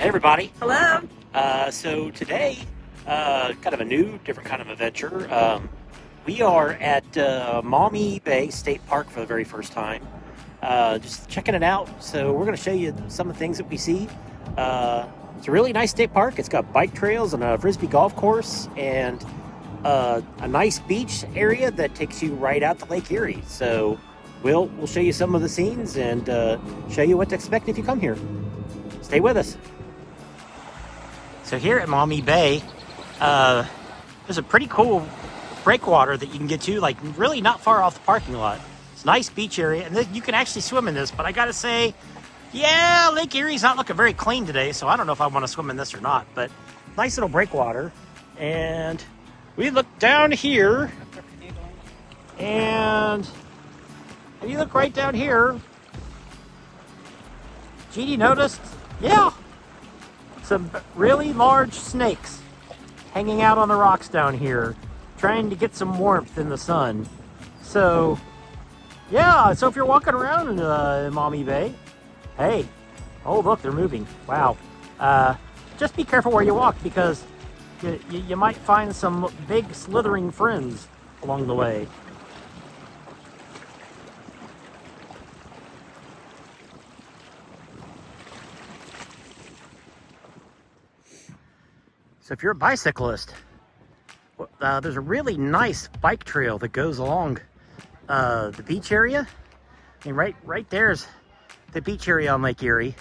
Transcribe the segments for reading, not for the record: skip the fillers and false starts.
Hey everybody. Hello. So today, kind of a new, different kind of adventure. We are at Maumee Bay State Park for the very first time. Just checking it out. So we're going to show you some of the things that we see. It's a really nice state park. It's got bike trails and a frisbee golf course and a nice beach area that takes you right out to Lake Erie. So we'll show you some of the scenes and show you what to expect if you come here. Stay with us. So here at Maumee Bay, there's a pretty cool breakwater that you can get to, like really not far off the parking lot. It's a nice beach area, and you can actually swim in this, but I gotta say, yeah, Lake Erie's not looking very clean today, so I don't know if I want to swim in this or not, but nice little breakwater. And we look down here, and if you look right down here, Jeannie noticed, yeah, some really large snakes hanging out on the rocks down here, trying to get some warmth in the sun. So, yeah, so if you're walking around in Maumee Bay, hey, oh look, they're moving. Wow. Just be careful where you walk, because you might find some big slithering friends along the way. So if you're a bicyclist, there's a really nice bike trail that goes along the beach area. I mean, right there's the beach area on Lake Erie,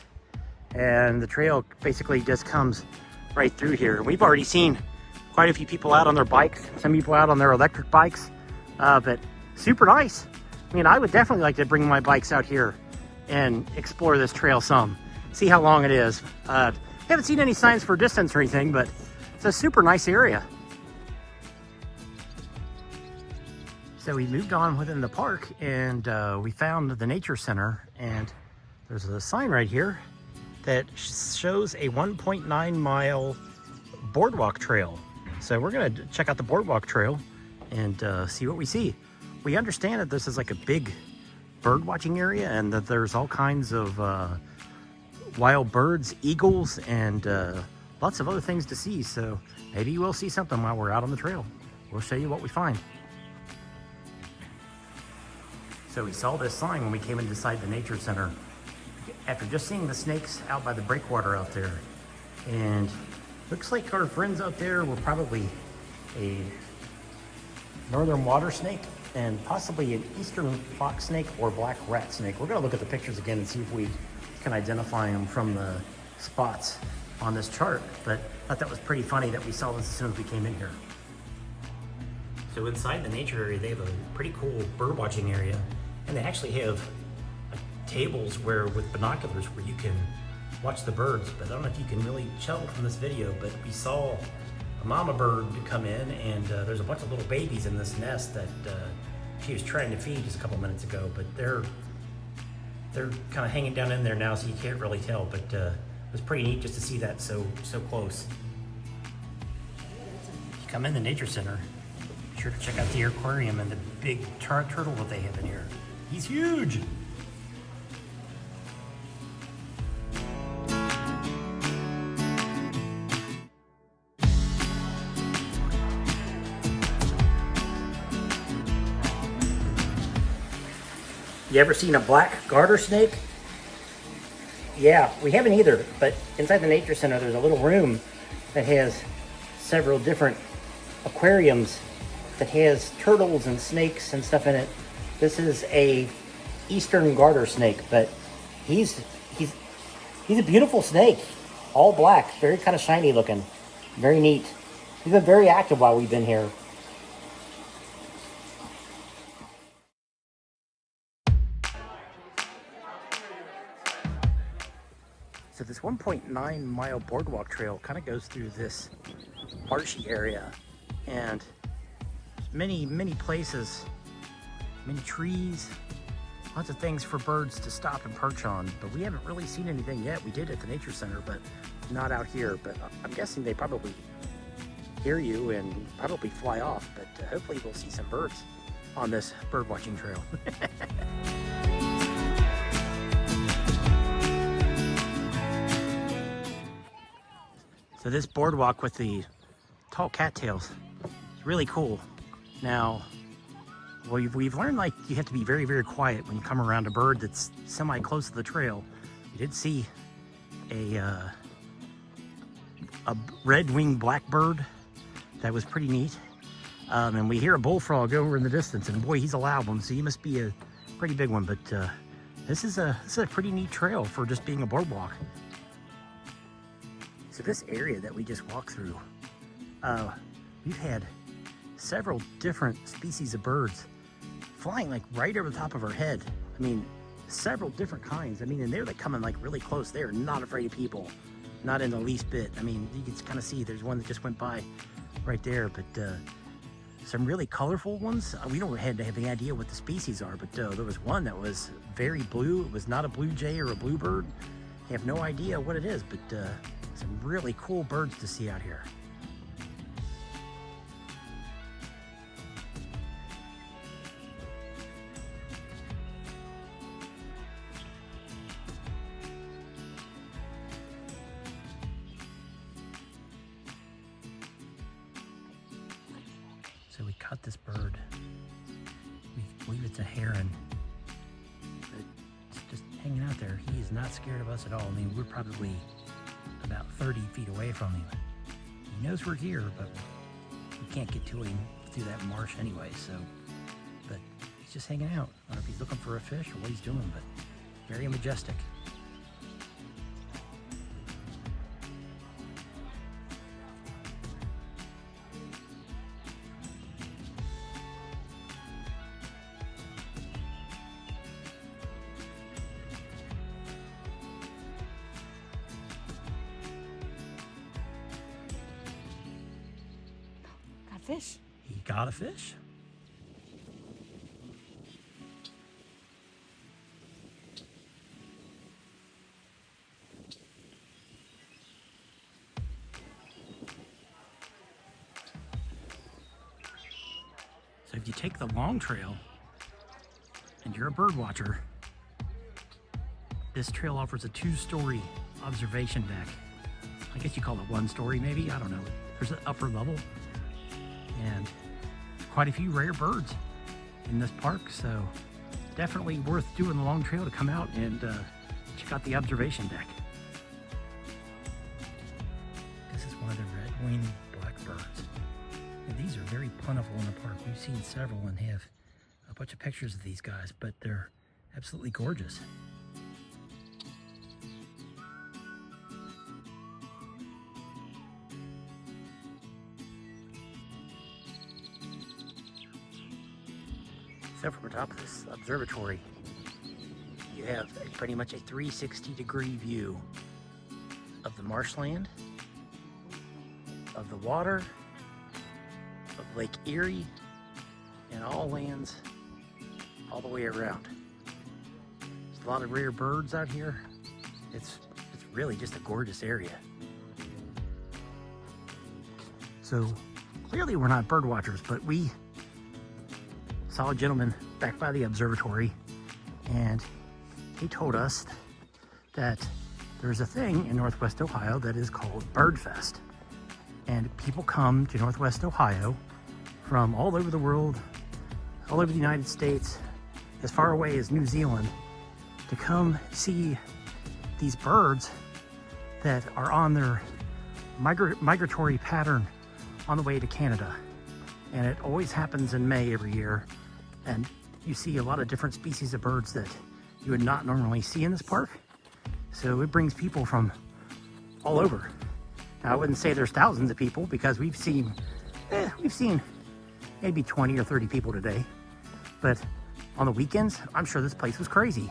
and the trail basically just comes right through here. We've already seen quite a few people out on their bikes, some people out on their electric bikes, but super nice. I mean, I would definitely like to bring my bikes out here and explore this trail some, see how long it is. Haven't seen any signs for distance or anything, but it's a super nice area. So we moved on within the park, and we found the nature center, and there's a sign right here that shows a 1.9 mile boardwalk trail. So we're gonna check out the boardwalk trail and see what we see. We understand that this is like a big bird watching area, and that there's all kinds of wild birds, eagles, and lots of other things to see. So maybe we'll see something while we're out on the trail. We'll show you what we find. So we saw this sign when we came inside the nature center after just seeing the snakes out by the breakwater out there. And looks like our friends out there were probably a northern water snake and possibly an eastern fox snake or black rat snake. We're gonna look at the pictures again and see if we can identify them from the spots on this chart, but I thought that was pretty funny that we saw this as soon as we came in here. So inside the nature area, they have a pretty cool bird watching area, and they actually have tables with binoculars where you can watch the birds. But I don't know if you can really tell from this video, but we saw a mama bird come in, and there's a bunch of little babies in this nest that she was trying to feed just a couple minutes ago, but they're kind of hanging down in there now, so you can't really tell, but it was pretty neat just to see that so close. If you come in the nature center, be sure to check out the aquarium and the big turtle that they have in here. He's huge. You ever seen a black garter snake? Yeah, we haven't either, but inside the nature center there's a little room that has several different aquariums that has turtles and snakes and stuff in it. This is a eastern garter snake, but he's a beautiful snake, all black, very kind of shiny looking, very neat. He's been very active while we've been here. So this 1.9 mile boardwalk trail kind of goes through this marshy area, and many places, many trees, lots of things for birds to stop and perch on, but we haven't really seen anything yet. We did at the nature center, but not out here. But I'm guessing they probably hear you and probably fly off, but hopefully we'll see some birds on this bird watching trail. So this boardwalk with the tall cattails is really cool. Now, we've learned like you have to be very, very quiet when you come around a bird that's semi close to the trail. We did see a red-winged blackbird that was pretty neat. And we hear a bullfrog over in the distance, and boy, he's a loud one, so he must be a pretty big one. But this is a pretty neat trail for just being a boardwalk. So this area that we just walked through, we've had several different species of birds flying like right over the top of our head. I mean, several different kinds. I mean, and they're like coming like really close. They're not afraid of people, not in the least bit. I mean, you can kind of see there's one that just went by right there, but some really colorful ones. We don't have any idea what the species are, but there was one that was very blue. It was not a blue jay or a bluebird. I have no idea what it is, but some really cool birds to see out here. So we caught this bird. We believe it's a heron. It's just hanging out there. He is not scared of us at all. I mean, we're probably about 30 feet away from him. He knows we're here, but we can't get to him through that marsh anyway, so. But he's just hanging out. I don't know if he's looking for a fish or what he's doing, but very majestic. Fish. He got a fish. So if you take the long trail and you're a bird watcher, this trail offers a 2-story observation deck. I guess you call it 1 story maybe, I don't know. There's an upper level and quite a few rare birds in this park, so definitely worth doing the long trail to come out and check out the observation deck. This is one of the red-winged blackbirds, and these are very plentiful in the park. We've seen several and have a bunch of pictures of these guys, but they're absolutely gorgeous. So from the top of this observatory, you have pretty much a 360-degree view of the marshland, of the water, of Lake Erie, and all lands all the way around. There's a lot of rare birds out here. It's really just a gorgeous area. So clearly we're not bird watchers, but we saw a gentleman back by the observatory, and he told us that there's a thing in Northwest Ohio that is called Bird Fest. And people come to Northwest Ohio from all over the world, all over the United States, as far away as New Zealand, to come see these birds that are on their migratory pattern on the way to Canada. And it always happens in May every year. And you see a lot of different species of birds that you would not normally see in this park. So it brings people from all over. Now, I wouldn't say there's thousands of people, because we've seen maybe 20 or 30 people today. But on the weekends, I'm sure this place was crazy.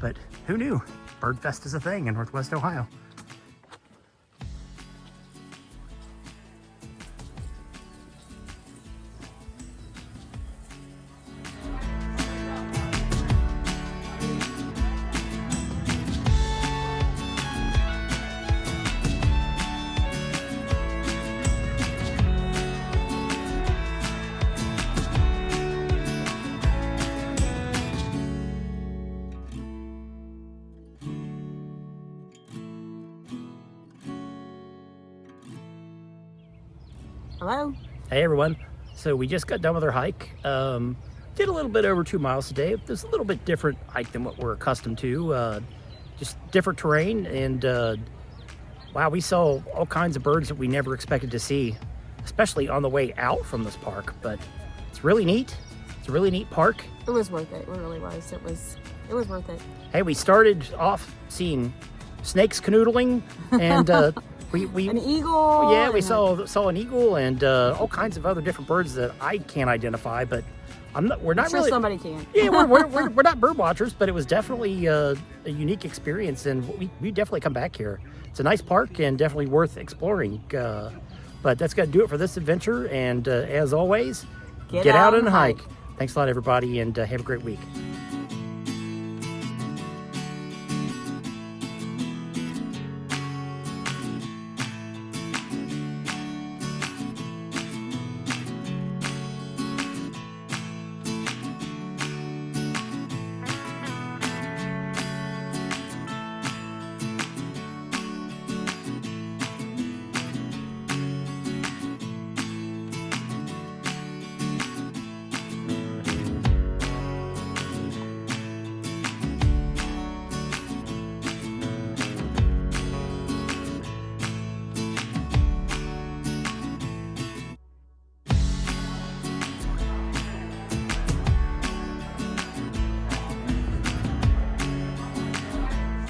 But who knew? Bird Fest is a thing in Northwest Ohio. Hello. Hey everyone. So we just got done with our hike. Did a little bit over 2 miles today. It was a little bit different hike than what we're accustomed to. Just different terrain, and wow, we saw all kinds of birds that we never expected to see, especially on the way out from this park. But it's really neat. It's a really neat park. It was worth it. It really was. It was worth it. Hey, we started off seeing snakes canoodling, and we An eagle. yeah, we saw an eagle and all kinds of other different birds that I can't identify, but we're not I'm sure really. somebody can. Yeah, we're not bird watchers, but it was definitely a unique experience, and we definitely come back here. It's a nice park and definitely worth exploring. But that's going to do it for this adventure, and as always, get out and hike. Thanks a lot, everybody, and have a great week.